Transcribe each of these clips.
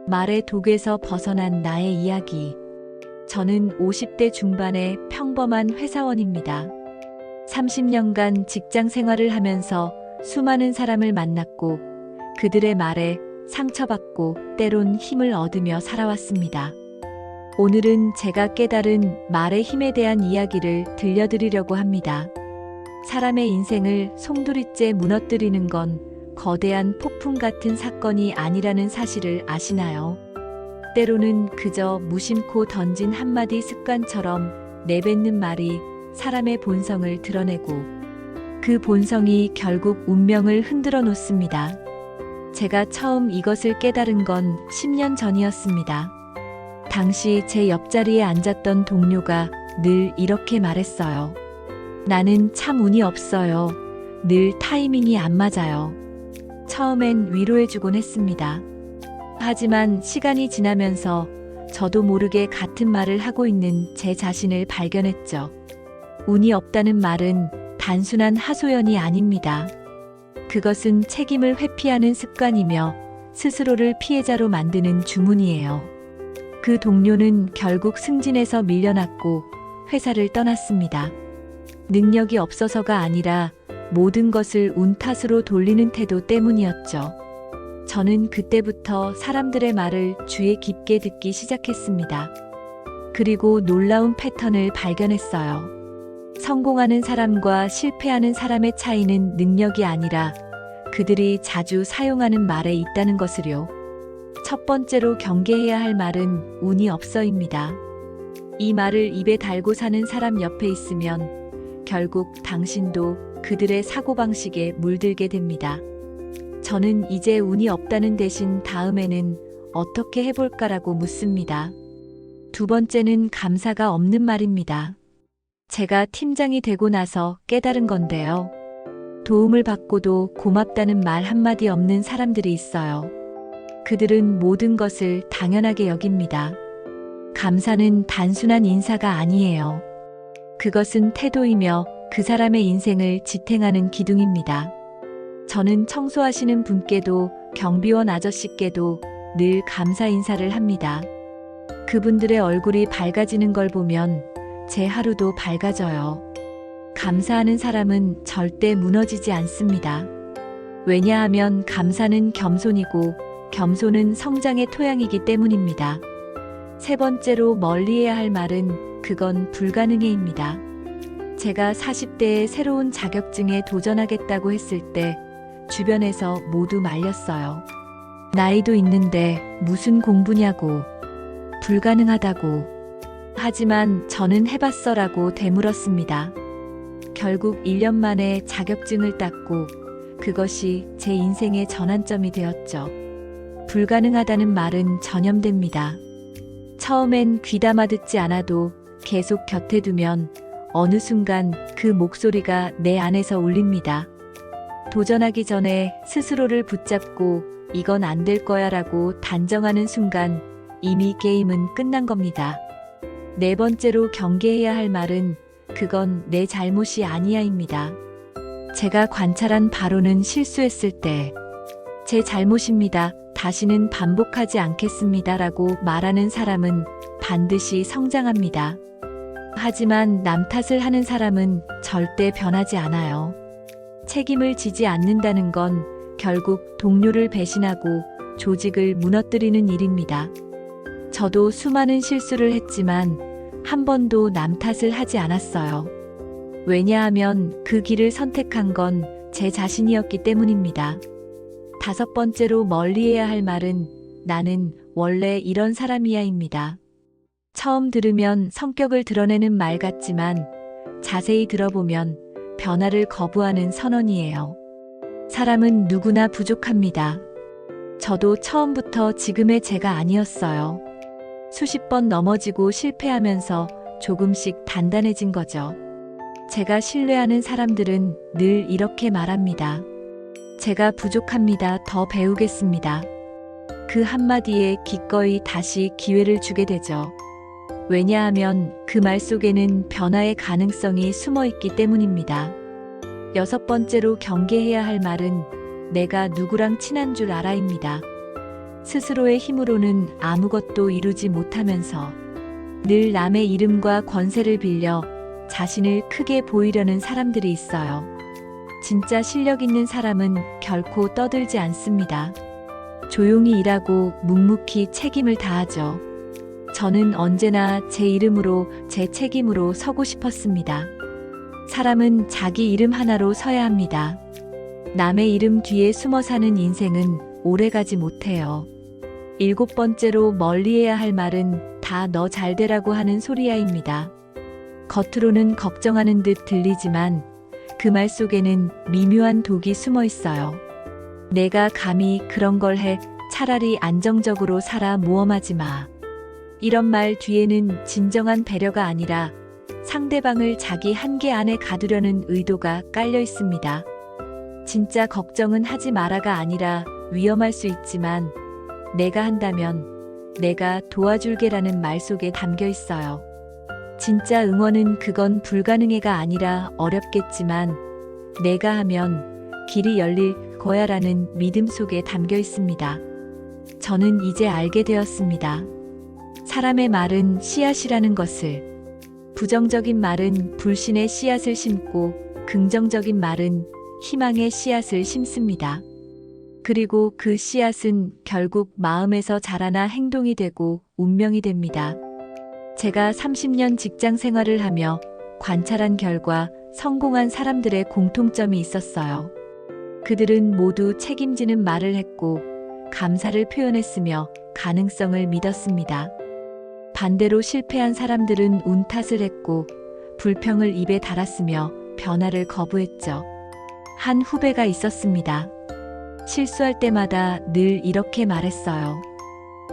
말의 독에서 벗어난 나의 이야기. 저는 50대 중반의 평범한 회사원입니다. 30년간 직장 생활을 하면서 수많은 사람을 만났고 그들의 말에 상처받고 때론 힘을 얻으며 살아왔습니다. 오늘은 제가 깨달은 말의 힘에 대한 이야기를 들려드리려고 합니다. 사람의 인생을 송두리째 무너뜨리는 건 거대한 폭풍 같은 사건이 아니라는 사실을 아시나요? 때로는 그저 무심코 던진 한마디 습관처럼 내뱉는 말이 사람의 본성을 드러내고 그 본성이 결국 운명을 흔들어 놓습니다. 제가 처음 이것을 깨달은 건 10년 전이었습니다. 당시 제 옆자리에 앉았던 동료가 늘 이렇게 말했어요. 나는 참 운이 없어요. 늘 타이밍이 안 맞아요. 처음엔 위로해주곤 했습니다. 하지만 시간이 지나면서 저도 모르게 같은 말을 하고 있는 제 자신을 발견했죠. 운이 없다는 말은 단순한 하소연이 아닙니다. 그것은 책임을 회피하는 습관이며 스스로를 피해자로 만드는 주문이에요. 그 동료는 결국 승진해서 밀려났고 회사를 떠났습니다. 능력이 없어서가 아니라 모든 것을 운 탓으로 돌리는 태도 때문이었죠. 저는 그때부터 사람들의 말을 귀에 깊게 듣기 시작했습니다. 그리고 놀라운 패턴을 발견했어요. 성공하는 사람과 실패하는 사람의 차이는 능력이 아니라 그들이 자주 사용하는 말에 있다는 것을요. 첫 번째로 경계해야 할 말은 운이 없어입니다. 이 말을 입에 달고 사는 사람 옆에 있으면 결국 당신도 그들의 사고방식에 물들게 됩니다. 저는 이제 운이 없다는 대신 다음에는 어떻게 해볼까라고 묻습니다. 두 번째는 감사가 없는 말입니다. 제가 팀장이 되고 나서 깨달은 건데요. 도움을 받고도 고맙다는 말 한마디 없는 사람들이 있어요. 그들은 모든 것을 당연하게 여깁니다. 감사는 단순한 인사가 아니에요. 그것은 태도이며 그 사람의 인생을 지탱하는 기둥입니다. 저는 청소하시는 분께도 경비원 아저씨께도 늘 감사 인사를 합니다. 그분들의 얼굴이 밝아지는 걸 보면 제 하루도 밝아져요. 감사하는 사람은 절대 무너지지 않습니다. 왜냐하면 감사는 겸손이고 겸손은 성장의 토양이기 때문입니다. 세 번째로 멀리해야 할 말은 그건 불가능해입니다. 제가 40대에 새로운 자격증에 도전하겠다고 했을 때 주변에서 모두 말렸어요. 나이도 있는데 무슨 공부냐고, 불가능하다고. 하지만 저는 해봤어라고 되물었습니다. 결국 1년 만에 자격증을 땄고 그것이 제 인생의 전환점이 되었죠. 불가능하다는 말은 전염됩니다. 처음엔 귀담아 듣지 않아도 계속 곁에 두면 어느 순간 그 목소리가 내 안에서 울립니다. 도전하기 전에 스스로를 붙잡고 이건 안 될 거야 라고 단정하는 순간 이미 게임은 끝난 겁니다. 네 번째로 경계해야 할 말은 그건 내 잘못이 아니야입니다. 제가 관찰한 바로는 실수했을 때 제 잘못입니다. 다시는 반복하지 않겠습니다. 라고 말하는 사람은 반드시 성장합니다. 하지만 남 탓을 하는 사람은 절대 변하지 않아요. 책임을 지지 않는다는 건 결국 동료를 배신하고 조직을 무너뜨리는 일입니다. 저도 수많은 실수를 했지만 한 번도 남 탓을 하지 않았어요. 왜냐하면 그 길을 선택한 건 제 자신이었기 때문입니다. 다섯 번째로 멀리해야 할 말은 나는 원래 이런 사람이야입니다. 처음 들으면 성격을 드러내는 말 같지만 자세히 들어보면 변화를 거부하는 선언이에요. 사람은 누구나 부족합니다. 저도 처음부터 지금의 제가 아니었어요. 수십 번 넘어지고 실패하면서 조금씩 단단해진 거죠. 제가 신뢰하는 사람들은 늘 이렇게 말합니다. 제가 부족합니다. 더 배우겠습니다. 그 한마디에 기꺼이 다시 기회를 주게 되죠. 왜냐하면 그 말 속에는 변화의 가능성이 숨어 있기 때문입니다. 여섯 번째로 경계해야 할 말은 내가 누구랑 친한 줄 알아입니다. 스스로의 힘으로는 아무것도 이루지 못하면서 늘 남의 이름과 권세를 빌려 자신을 크게 보이려는 사람들이 있어요. 진짜 실력 있는 사람은 결코 떠들지 않습니다. 조용히 일하고 묵묵히 책임을 다하죠. 저는 언제나 제 이름으로, 제 책임으로 서고 싶었습니다. 사람은 자기 이름 하나로 서야 합니다. 남의 이름 뒤에 숨어 사는 인생은 오래가지 못해요. 7번째로 멀리해야 할 말은 다 너 잘되라고 하는 소리야입니다. 겉으로는 걱정하는 듯 들리지만 그 말 속에는 미묘한 독이 숨어 있어요. 내가 감히 그런 걸 해, 차라리 안정적으로 살아 모험하지 마. 이런 말 뒤에는 진정한 배려가 아니라 상대방을 자기 한계 안에 가두려는 의도가 깔려 있습니다. 진짜 걱정은 하지 마라가 아니라 위험할 수 있지만 내가 한다면 내가 도와줄게라는 말 속에 담겨 있어요. 진짜 응원은 그건 불가능해가 아니라 어렵겠지만 내가 하면 길이 열릴 거야라는 믿음 속에 담겨 있습니다. 저는 이제 알게 되었습니다. 사람의 말은 씨앗이라는 것을. 부정적인 말은 불신의 씨앗을 심고 긍정적인 말은 희망의 씨앗을 심습니다. 그리고 그 씨앗은 결국 마음에서 자라나 행동이 되고 운명이 됩니다. 제가 30년 직장 생활을 하며 관찰한 결과 성공한 사람들의 공통점이 있었어요. 그들은 모두 책임지는 말을 했고 감사를 표현했으며 가능성을 믿었습니다. 반대로 실패한 사람들은 운 탓을 했고 불평을 입에 달았으며 변화를 거부했죠. 한 후배가 있었습니다. 실수할 때마다 늘 이렇게 말했어요.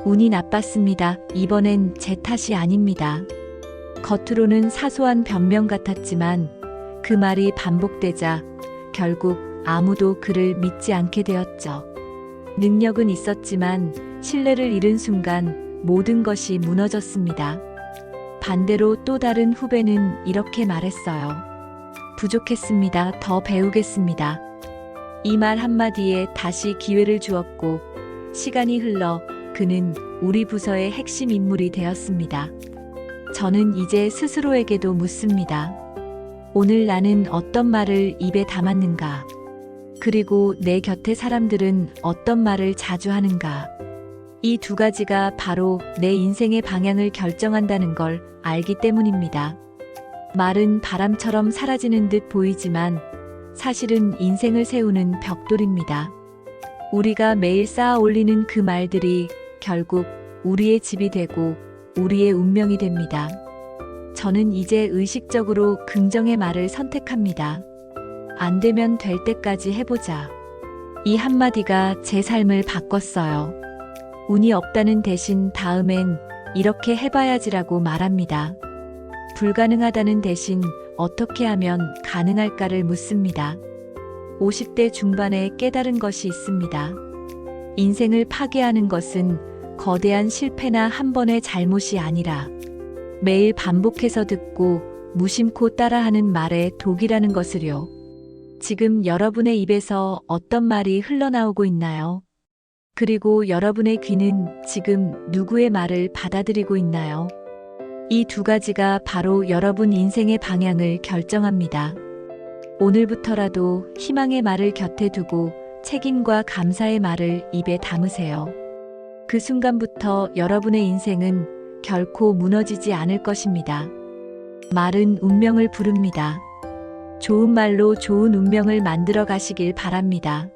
운이 나빴습니다. 이번엔 제 탓이 아닙니다. 겉으로는 사소한 변명 같았지만 그 말이 반복되자 결국 아무도 그를 믿지 않게 되었죠. 능력은 있었지만 신뢰를 잃은 순간 모든 것이 무너졌습니다. 반대로 또 다른 후배는 이렇게 말했어요. 부족했습니다. 더 배우겠습니다. 이 말 한마디에 다시 기회를 주었고 시간이 흘러 그는 우리 부서의 핵심 인물이 되었습니다. 저는 이제 스스로에게도 묻습니다. 오늘 나는 어떤 말을 입에 담았는가? 그리고 내 곁의 사람들은 어떤 말을 자주 하는가? 이 두 가지가 바로 내 인생의 방향을 결정한다는 걸 알기 때문입니다. 말은 바람처럼 사라지는 듯 보이지만 사실은 인생을 세우는 벽돌입니다. 우리가 매일 쌓아 올리는 그 말들이 결국 우리의 집이 되고 우리의 운명이 됩니다. 저는 이제 의식적으로 긍정의 말을 선택합니다. 안 되면 될 때까지 해보자. 이 한마디가 제 삶을 바꿨어요. 운이 없다는 대신 다음엔 이렇게 해봐야지라고 말합니다. 불가능하다는 대신 어떻게 하면 가능할까를 묻습니다. 50대 중반에 깨달은 것이 있습니다. 인생을 파괴하는 것은 거대한 실패나 한 번의 잘못이 아니라 매일 반복해서 듣고 무심코 따라하는 말의 독이라는 것을요. 지금 여러분의 입에서 어떤 말이 흘러나오고 있나요? 그리고 여러분의 귀는 지금 누구의 말을 받아들이고 있나요? 이 두 가지가 바로 여러분 인생의 방향을 결정합니다. 오늘부터라도 희망의 말을 곁에 두고 책임과 감사의 말을 입에 담으세요. 그 순간부터 여러분의 인생은 결코 무너지지 않을 것입니다. 말은 운명을 부릅니다. 좋은 말로 좋은 운명을 만들어 가시길 바랍니다.